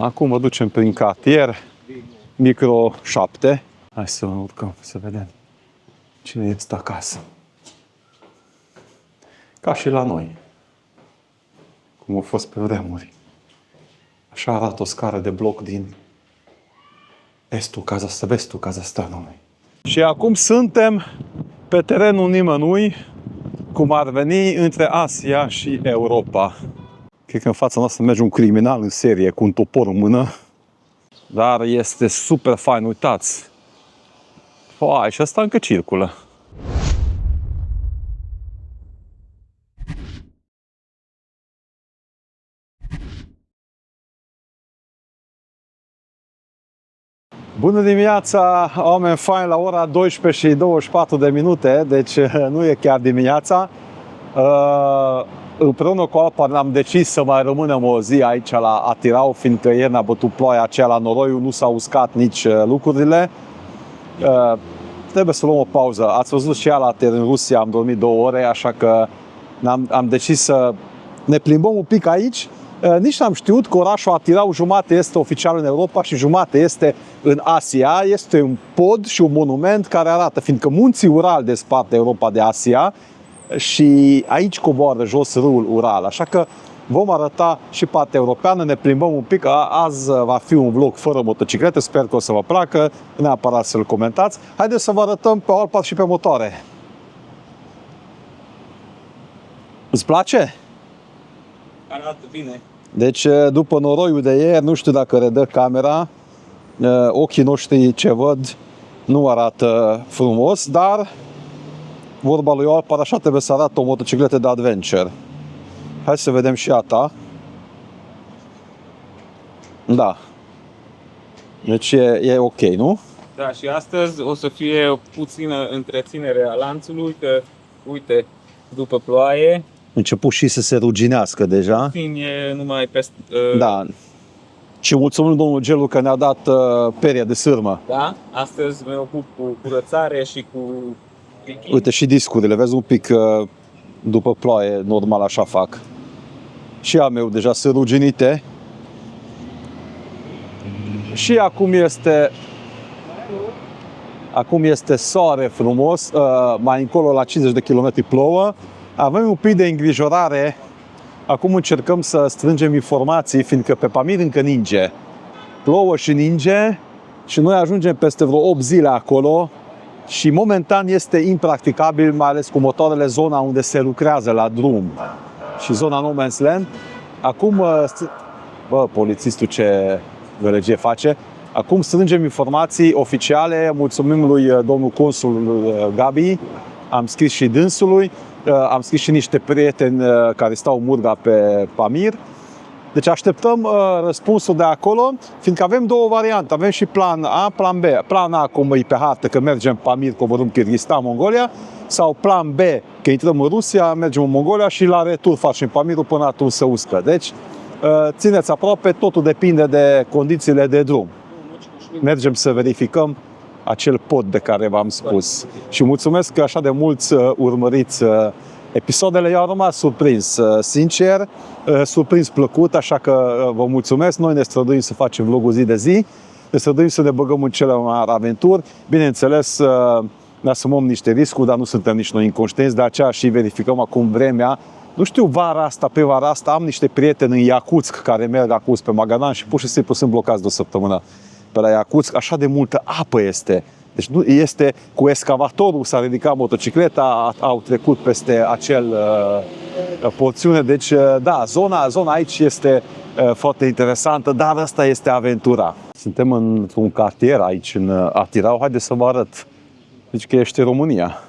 Acum mă ducem prin cartier, micro 7. Hai să urcăm, să vedem cine este acasă. Ca și la noi, cum a fost pe vremuri. Așa arată o scară de bloc din vestul Kazahstanului. Și acum suntem pe terenul nimănui, cum ar veni, între Asia și Europa. Cred că în fața noastră merge un criminal în serie cu un topor în mână. Dar este super fain, uitați. Păi, și ăsta încă circulă. Bună dimineața, oameni faini, la ora 12 și 24 de minute, deci nu e chiar dimineața. Împreună cu Alpar ne-am decis să mai rămânem o zi aici la Atirau, fiindcă ieri ne-a bătut ploaia aceea la Noroiu, nu s-au uscat nici lucrurile. Trebuie să luăm o pauză. Ați văzut și Alater în Rusia, am dormit 2 ore, așa că am decis să ne plimbăm un pic aici. Nici n-am știut că orașul Atirau jumate este oficial în Europa și jumate este în Asia. Este un pod și un monument care arată, fiindcă munții Ural despart Europa de Asia și aici coboară jos râul Ural. Așa că vom arăta și partea europeană, ne plimbăm un pic. Azi va fi un vlog fără motociclete, sper că o să vă placă, neapărat să-l comentați. Haideți să vă arătăm pe Alpar și pe motoare. Îți place? Arată bine. Deci, după noroiul de ieri, nu știu dacă redă camera, ochii noștri ce văd nu arată frumos, dar vorba lui Alpar, așa trebuie să arată o motocicletă de adventure. Hai să vedem și a ta. Da. Deci e ok, nu? Da, și astăzi o să fie o puțină întreținere a lanțului, că, uite, după ploaie, Început și să se ruginească deja. puțin e numai peste... Da. Și mulțumim domnul Gelu că ne-a dat perie de sârmă. Da? Astăzi mă ocup cu curățare și cu picking. Uite și discurile, vezi un pic după ploaie, normal așa fac. Și a meu deja sunt ruginite. Și acum este soare frumos, mai încolo la 50 de km plouă. Avem un pic de îngrijorare. Acum încercăm să strângem informații, fiindcă pe Pamir încă ninge. Plouă și ninge și noi ajungem peste vreo 8 zile acolo și momentan este impracticabil, mai ales cu motoarele, zona unde se lucrează la drum și zona No Man's Land. Acum, polițistul ce gălăgie face. Acum strângem informații oficiale, mulțumim lui domnul consul Gabi, am scris și dânsului, am scris și niște prieteni care stau murga pe Pamir. Deci așteptăm răspunsul de acolo, fiindcă avem 2 variante. Avem și plan A, plan B. Plan A, cum e pe hartă, că mergem Pamir, coborâm Kyrgyzstan, Mongolia, sau plan B, că intrăm în Rusia, mergem în Mongolia și la retur facem Pamirul până atunci să uscă. Deci țineți aproape, totul depinde de condițiile de drum. Mergem să verificăm acel pod de care v-am spus. Și mulțumesc că așa de mulți urmăriți episoadele. Eu am rămas surprins, sincer, surprins plăcut, așa că vă mulțumesc. Noi ne străduim să facem vlogul zi de zi, ne străduim să ne băgăm în cele mai mari aventuri. Bineînțeles, ne asumăm niște riscuri, dar nu suntem nici noi inconștienți, de aceea și verificăm acum vremea. Nu știu, pe vara asta am niște prieteni în Iacutsk care merg acum pe Magadan și pur și simplu sunt blocați de o săptămână pe la Iacutsk. Așa de multă apă este. Deci nu este cu excavatorul, s-a ridicat motocicleta, au trecut peste acel porțiune. Deci da, zona aici este foarte interesantă, dar asta este aventura. Suntem într-un cartier aici în Atirau. Haideți să vă arăt. Deci că ești în România.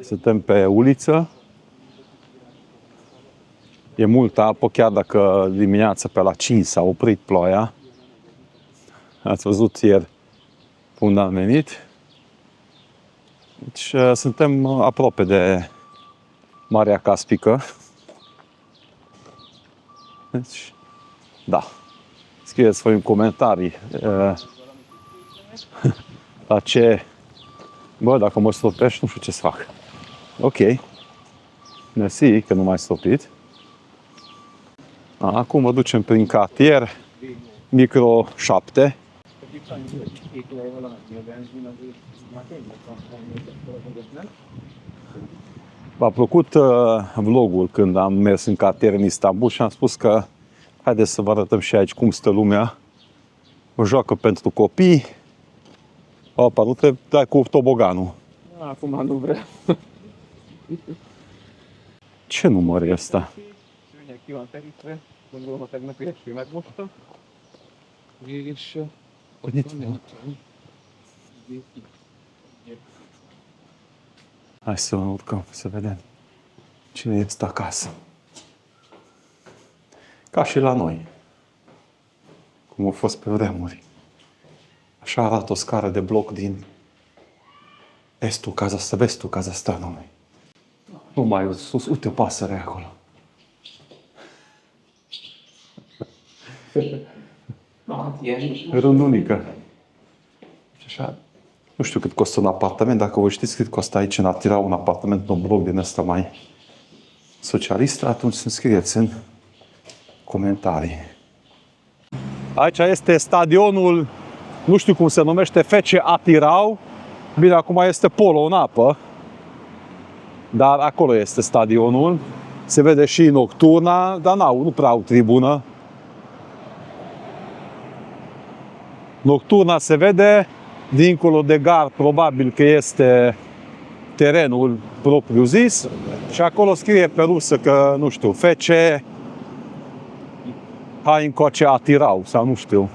Suntem pe uliță. E multă apă, chiar dacă dimineața pe la 5 s-a oprit ploaia. Ați văzut ieri unde am venit. Deci suntem aproape de Marea Caspică. Deci, da. Scrieți voi în comentarii la ce... Bă, dacă mă stopești, nu știu ce să fac. Ok. Mersi că nu m-ai stopit. Acum mă ducem prin cartier. Micro 7. V-a plăcut vlogul când am mers în cartier în Istanbul și am spus că haideți să vă arătăm și aici cum stă lumea. O joacă pentru copii. Opa, nu trebuie dai cu toboganul. Acum nu vreau. Ce număr e ăsta? Aqui uma tarifa, quando eu consegue na peixe, mais gosto. Deixa. Hai să urcăm, să vedem cine este acasă. Ca și la noi. Cum a fost pe vremuri. Așa arată o scară de bloc din estul vestul Kazahstanului. Nu mai sus, uite o pasăre acolo. Rândunică. Așa. Nu știu cât costă un apartament, dacă vă știți cât costă aici în Atira un apartament, un bloc din ăsta mai socialist, atunci să scrieți în comentarii. Aici este stadionul, nu știu cum se numește, FC Atirau. Bine, acum este polo în apă, dar acolo este stadionul. Se vede și nocturna, dar nu prea au tribună. Nocturna se vede, dincolo de gar, probabil că este terenul propriu zis. Și acolo scrie pe rusă că, nu știu, FC hai încoace Atirau, sau nu știu.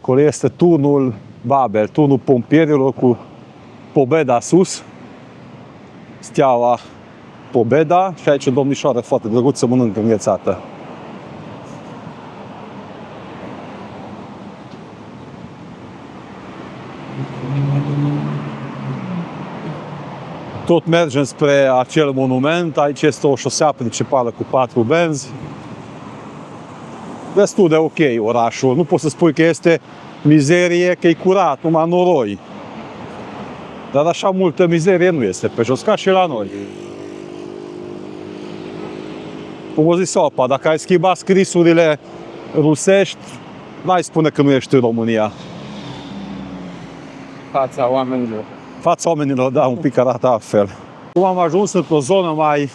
Acolo este turnul Babel, turnul pompierilor cu Pobeda sus. Steaua Pobeda și aici o domnișoară foarte drăguță mănâncă înghețată. Tot mergem spre acel monument. Aici este o șosea principală cu 4 benzi. Destul de ok orașul. Nu poți să spui că este mizerie, că e curat, numai noroi. Dar așa multă mizerie nu este pe jos, ca și la noi. Cum o zis Opa, dacă ai schimba scrisurile rusești, n-ai spune că nu ești în România. Fața oamenilor. Fața oamenilor, da, un pic arată altfel. Cum am ajuns într-o zonă mai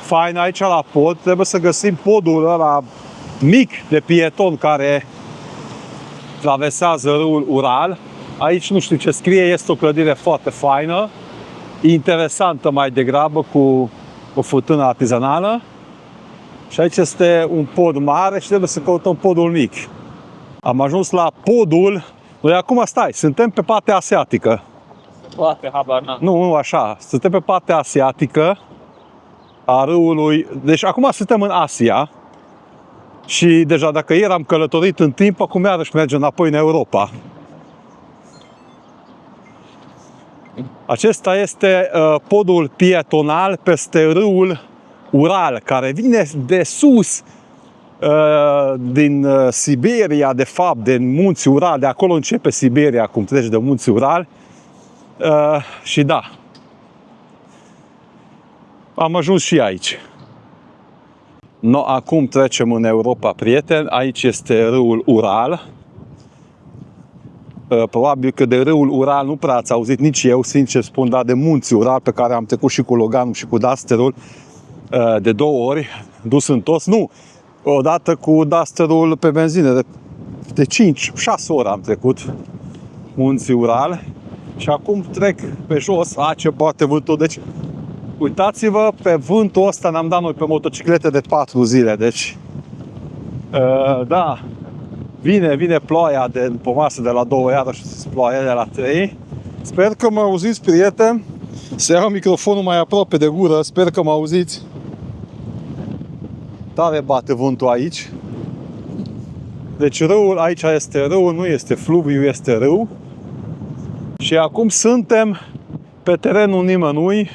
faină aici la pod, trebuie să găsim podul ăla mic de pieton care traversează râul Ural. Aici nu știu ce scrie, este o clădire foarte faină, interesantă mai degrabă, cu o furtână artizanală. Și aici este un pod mare și trebuie să căutăm podul mic. Am ajuns la podul, noi acum suntem pe partea asiatică. Poate, habar n-am. Nu așa, suntem pe partea asiatică a râului, deci acum suntem în Asia. Și deja dacă ieri am călătorit în timp, acum iarăși mergem înapoi în Europa. Acesta este podul pietonal peste râul Ural, care vine de sus, din Siberia, de fapt, din munții Ural. De acolo începe Siberia, cum treci de munții Ural. Și da, am ajuns și aici. Acum trecem în Europa, prieteni. Aici este râul Ural. Probabil că de râul Ural nu prea ați auzit nici eu, sincer spun, dar de munții Ural, pe care am trecut și cu Loganul și cu Dusterul de 2 ori, dus întors. Nu, odată cu Dusterul pe benzină, de 5-6 ori am trecut munții Ural. Și acum trec pe jos, ce poate vântul. Deci, uitați-vă, pe vântul ăsta ne-am dat noi pe motociclete de 4 zile. Deci, da, vine ploaia de după masă de la 2, iarăși ploaia de la 3. Sper că mă auziți, prieteni. Să iau microfonul mai aproape de gură, sper că mă auziți. Tare bate vântul aici. Deci râul, aici este râul, nu este fluviu, este râu. Și acum suntem pe terenul nimănui,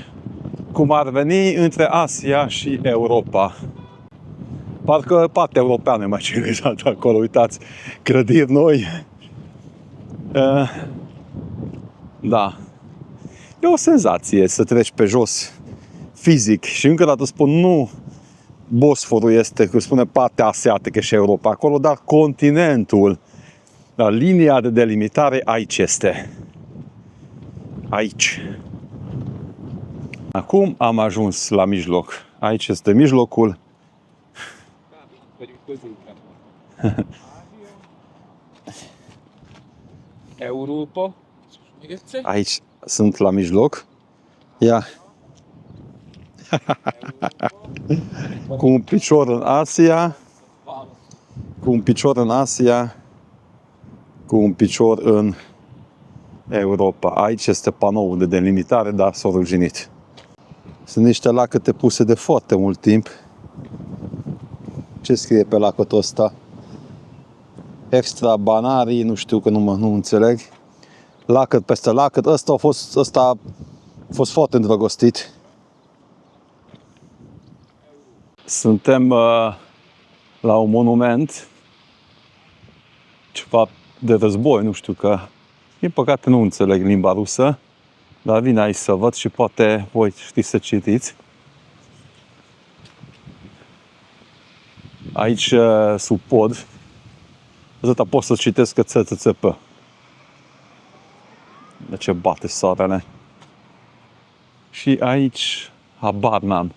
cum ar veni, între Asia și Europa. Parcă partea europeană e mai civilizată acolo, uitați, clădiri noi. Da. E o senzație să treci pe jos fizic. Și încă o dată spun, Bosforul este, cum spune, partea asiatică și Europa acolo, dar continentul, dar linia de delimitare aici este. Aici. Acum am ajuns la mijloc. Aici este mijlocul. Europa. Aici sunt la mijloc. Ia. Cu un picior în Asia. Cu un picior în Asia. Cu un picior în Europa. Aici este panoul de delimitare, dar s-a ruginit. Sunt niște lacăte puse de foarte mult timp. Ce scrie pe lacătul ăsta? Extra banarii, nu știu că nu înțeleg. Lacăt peste lacăt. Ăsta a fost foarte îndrăgostit. Suntem la un monument. Ceva de război, nu știu că... Din păcate nu înțeleg limba rusă. Dar vin aici să văd și poate voi știți să citiți. Aici, sub pod, atâta pot să citesc că țățățăpă. De ce bate soarele? Și aici, habar n-am.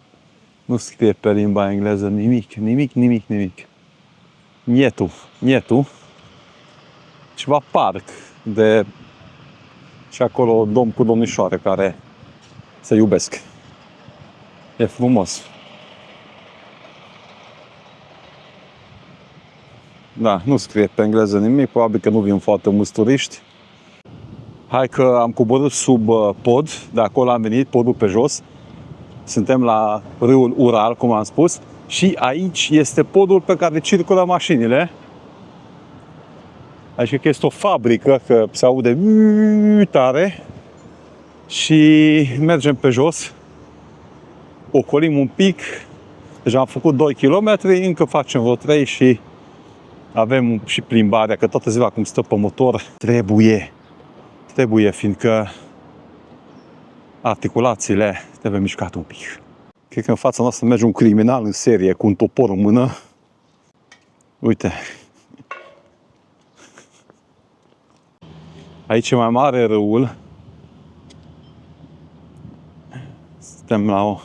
Nu scrie pe limba engleză nimic. Nietu. Ceva parc de... Și acolo domn cu domnișoare care se iubesc. E frumos. Da, nu scrie pe engleză nimic, probabil că nu vin foarte mulți turiști. Hai că am coborât sub pod, de acolo am venit, podul pe jos. Suntem la râul Ural, cum am spus, și aici este podul pe care circulă mașinile. Adică că este o fabrică, că se aude tare. Și mergem pe jos, ocolim un pic. Deja am făcut 2 km, încă facem vreo 3 și avem și plimbarea, că toată ziua cum stă pe motor, trebuie, fiindcă articulațiile trebuie mișcate un pic. Cred că în fața noastră merge un criminal în serie cu un topor în mână. Uite. Aici e mai mare râul. Suntem la o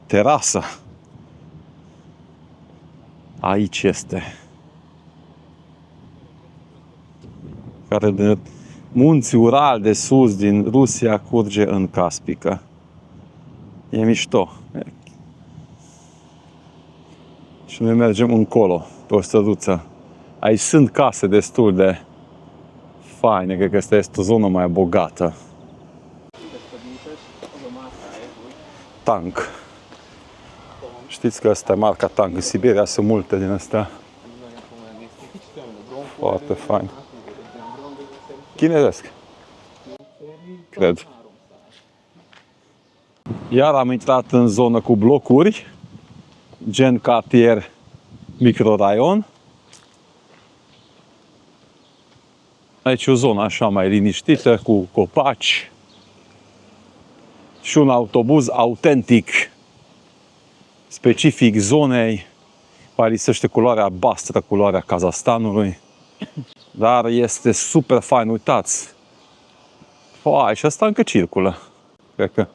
terasă. Aici este. Care de munții Ural de sus din Rusia curge în Caspică. E mișto. Și noi mergem încolo, pe o străduță. Aici sunt case destul de faine, cred că asta este o zonă mai bogată. Tank. Știți că asta e marca Tank. În Siberia sunt multe din astea. Foarte fain. Chinezesc. Cred. Iar am intrat în zonă cu blocuri, gen cartier microraion. Aici e o zonă așa mai liniștită, cu copaci. Și un autobuz autentic, specific zonei, parisește culoarea albastră, culoarea Kazahstanului. Dar este super fain, uitați. Uai, și asta încă circulă. Cred că.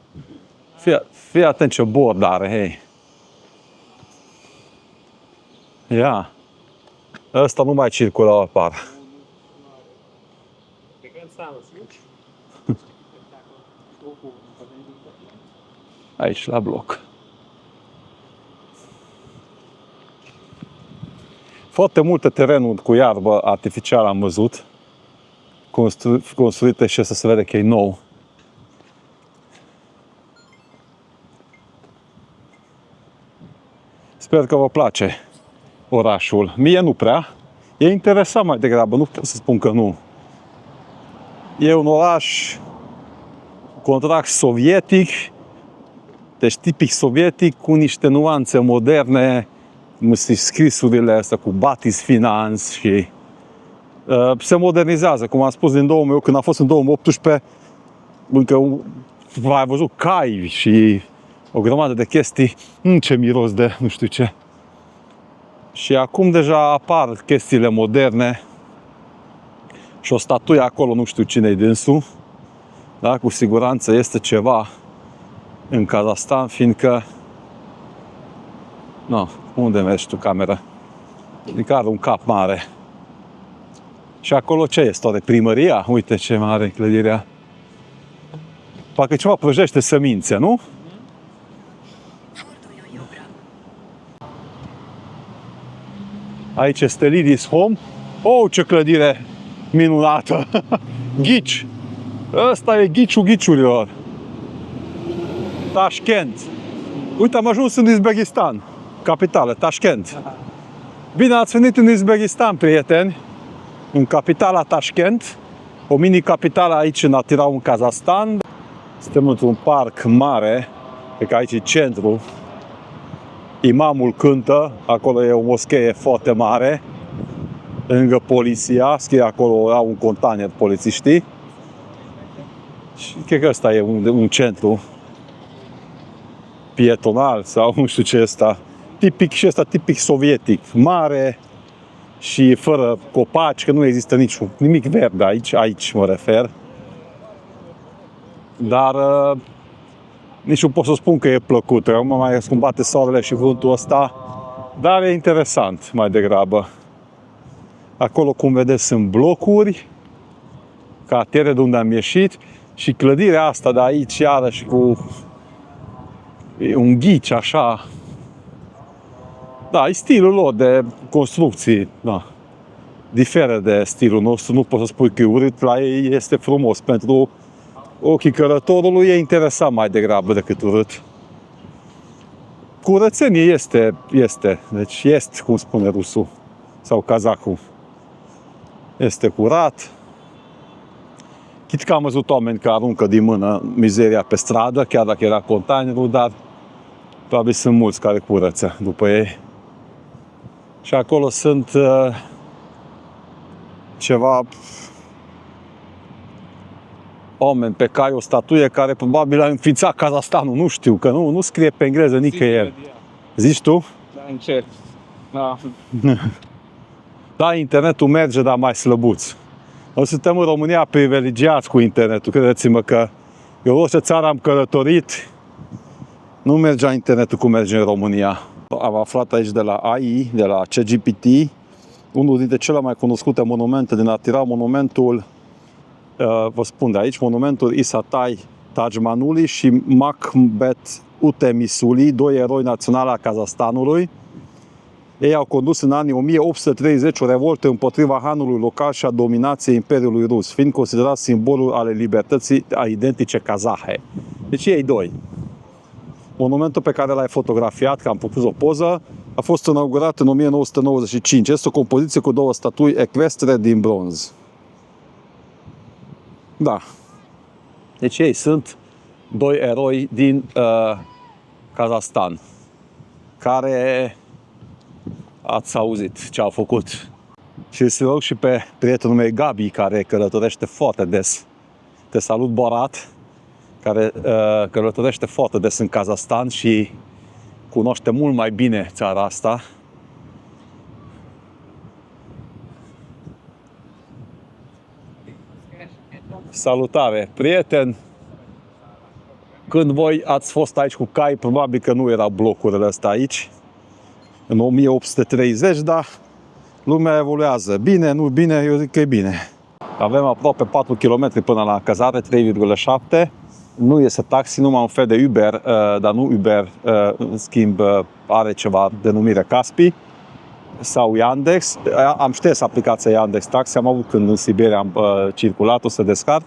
Fii atent ce bord are, hei. Ia. Ăsta nu mai circulă la par. Aici, la bloc. Foarte multe terenuri cu iarbă artificială am văzut. Construite și să se vede că e nou. Sper că vă place orașul. Mie nu prea. E interesant mai degrabă, nu pot să spun că nu. E un oraș contract sovietic, deci tipic sovietic, cu niște nuanțe moderne, scrisurile astea cu Batis Finance și se modernizează. Cum am spus din 2008, când a fost în 2018, încă ai văzut cai și o grămadă de chestii. Ce miros de nu știu ce. Și acum deja apar chestiile moderne și o statuie acolo, nu știu cine-i dânsul. Da, cu siguranță este ceva în Kazahstan, fiindcă... No, unde mergi tu, camera? Adică are un cap mare. Și acolo ce este? Oare primăria? Uite ce mare clădirea. Parcă ceva prăjește semințe, nu? Aici este Lidis Home. Oh, ce clădire minunată! Ghici! Ăsta e ghiciul ghiciurilor. Tashkent. Uite, am ajuns în Uzbekistan, capitală, Tashkent. Bine ați venit în Uzbekistan, prieteni, în capitala Tashkent, o mini-capitală aici în Atirau, în Kazahstan. Suntem într-un parc mare, pe care aici e centru. Imamul cântă, acolo e o moschee foarte mare, lângă poliția, scrie acolo, au un container polițiștii. Și cred că ăsta e un centru pietonal sau nu știu ce ăsta. Tipic și ăsta, tipic sovietic, mare și fără copaci, că nu există nimic verde aici mă refer. Dar nici nu pot să spun că e plăcut, acum mai scumbate soarele și vântul ăsta, dar e interesant mai degrabă. Acolo, cum vedeți, sunt blocuri, cartiere de unde am ieșit și clădirea asta de aici, iarăși cu un ghici așa. Da, e stilul lor de construcții, da. Diferă de stilul nostru, nu poți să spui că e urât, la ei este frumos. Pentru ochii călătorului e interesant mai degrabă decât urât. Curățenie este. Deci este, cum spune rusul sau kazahul. Este curat. Chit că am văzut oameni care aruncă din mână mizeria pe stradă, chiar dacă era containerul, dar probabil sunt mulți care curăță după ei. Și acolo sunt ceva oameni pe care o statuie care probabil a înființat Kazahstanul, nu știu, că nu scrie pe engleză nicăieri. Zici tu? Da, încerc. Da. Da, internetul merge, dar mai slăbuț. Noi suntem în România privilegiați cu internetul, credeți-mă că eu orice țară am călătorit, nu mergea internetul cum merge în România. Am aflat aici de la AI, de la ChatGPT, unul dintre cele mai cunoscute monumente din Atirau, monumentul, vă spun de aici, monumentul Isatai Tajmanuli și Makhmet Utemisuli, doi eroi naționali ai Kazahstanului. Ei au condus în anii 1830 o revoltă împotriva hanului local și a dominației Imperiului Rus, fiind considerați simbolul ale libertății identice kazahe. Deci ei doi. Monumentul pe care l-ai fotografiat, că am propus o poză, a fost inaugurat în 1995. Este o compoziție cu două statui ecvestre din bronz. Da. Deci ei sunt doi eroi din Kazahstan, care ați auzit ce au făcut. Și să rog și pe prietenul meu Gabi, care călătorește foarte des. Te salut, Borat, care călătorește foarte des în Kazahstan și cunoaște mult mai bine țara asta. Salutare, prieten! Când voi ați fost aici cu cai, probabil că nu erau blocurile astea aici, în 1830, dar lumea evoluează. Bine, nu bine, eu zic că e bine. Avem aproape 4 km până la cazare, 3,7. Nu este taxi, numai un fel de Uber, dar nu Uber, în schimb, are ceva denumire Caspi sau Yandex. Am șters aplicația Yandex Taxi, am avut când în Siberia am circulat, o să descarc.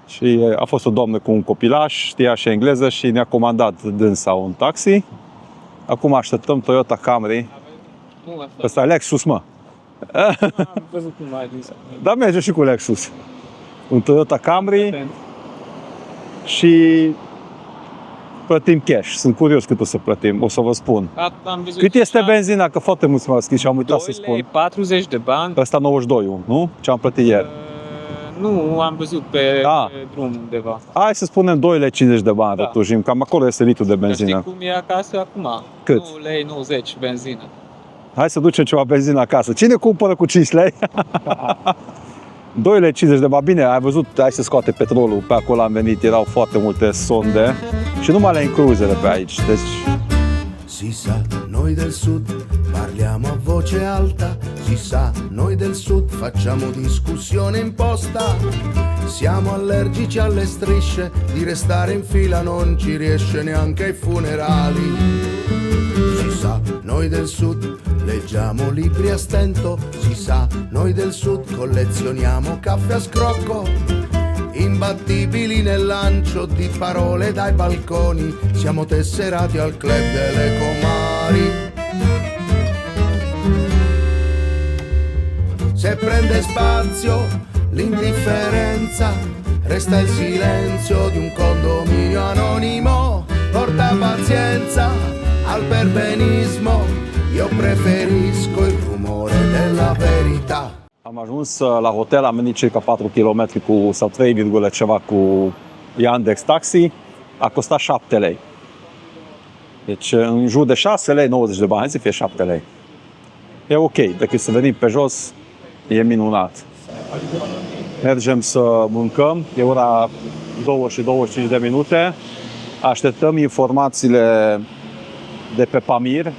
Și a fost o doamnă cu un copilaj, știa și engleză și ne-a comandat dânsa un taxi. Acum așteptăm Toyota Camry. Ăsta e Lexus, mă. Am văzut cum ai zis. Dar merge și cu Lexus. Un Toyota Camry și plătim cash. Sunt curios cât o să plătim, o să vă spun. Cât este benzina? Că foarte mulți m-au scris și am uitat să spun. 40 de bani. Ăsta 92, nu? Ce am plătit ieri. Nu, am văzut pe drum undeva. Hai să spunem 2,50 lei de bani, rătujim, cam acolo este litru de Dar benzină. știi cum e acasă acum? Cât? 9,90 lei benzină. Hai să ducem ceva benzină acasă. Cine cumpără cu 5 lei? 2,50 lei de bani. Bine, ai văzut, hai să scoate petrolul. Pe acolo am venit, erau foarte multe sonde și numai le incluzele pe aici. Deci... Si sa, noi del sud parliamo a voce alta, si sa, noi del sud facciamo discussione imposta. Siamo allergici alle strisce, di restare in fila non ci riesce neanche ai funerali. Si sa, noi del sud leggiamo libri a stento, si sa, noi del sud collezioniamo caffè a scrocco. Imbattibili nel lancio di parole dai balconi, siamo tesserati al club delle comari. Se prende spazio l'indifferenza, resta il silenzio di un condominio anonimo. Porta pazienza al perbenismo, io preferisco il rumore della verità. Am ajuns la hotel, am venit circa 4 km cu, sau 3, ceva cu Yandex Taxi. A costat 7 lei. Deci în jur de 6 lei, 90 de bani, hai să fie 7 lei. E ok, decât să venim pe jos, e minunat. Mergem să mâncăm, e ora 2:25 de minute. Așteptăm informațiile de pe Pamir.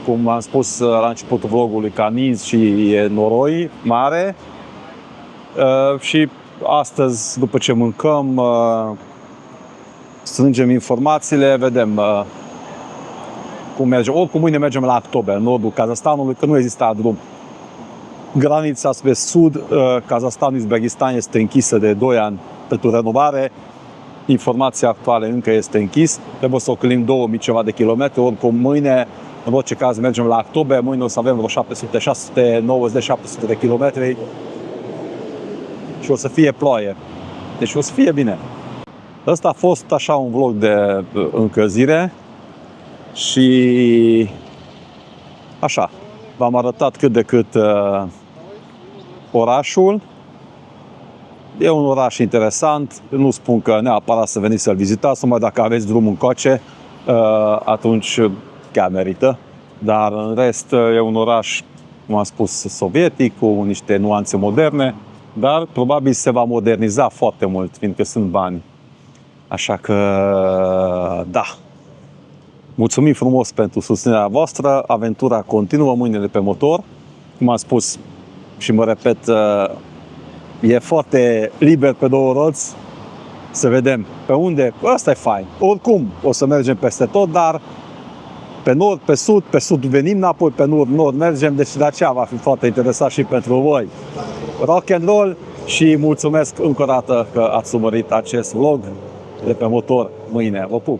Cum am spus la începutul vlogului, ca ninți și e noroi mare. Și astăzi, după ce mâncăm, strângem informațiile, vedem cum merge. Oricum mâine mergem la Aktobe, în nordul Kazahstanului, că nu există drum. Granița spre sud, Kazahstan-Uzbekistan, este închisă de 2 ani pentru renovare. Informația actuală încă este închis. Trebuie să ocălim 2000 ceva de kilometri. Oricum mâine, în orice caz, mergem la Aktobe. Mâine o să avem vreo 690-700 de kilometri și o să fie ploaie. Deci o să fie bine. Ăsta a fost așa un vlog de încălzire și așa, v-am arătat cât de cât orașul. E un oraș interesant, nu spun că neapărat să veniți să-l vizitați, numai dacă aveți drumul încoace, atunci chiar merită. Dar în rest e un oraș, cum am spus, sovietic, cu niște nuanțe moderne, dar probabil se va moderniza foarte mult, fiindcă sunt bani. Așa că, da. Mulțumim frumos pentru susținerea voastră, aventura continuă, mâinile pe motor. Cum am spus și mă repet, e foarte liber pe 2 roți. Să vedem pe unde, ăsta e fain. Oricum o să mergem peste tot, dar pe nord, pe sud venim înapoi, pe nord mergem, deci de aceea va fi foarte interesant și pentru voi. Rock and roll și mulțumesc încă o dată că ați urmărit acest vlog de pe motor mâine. Vă pup!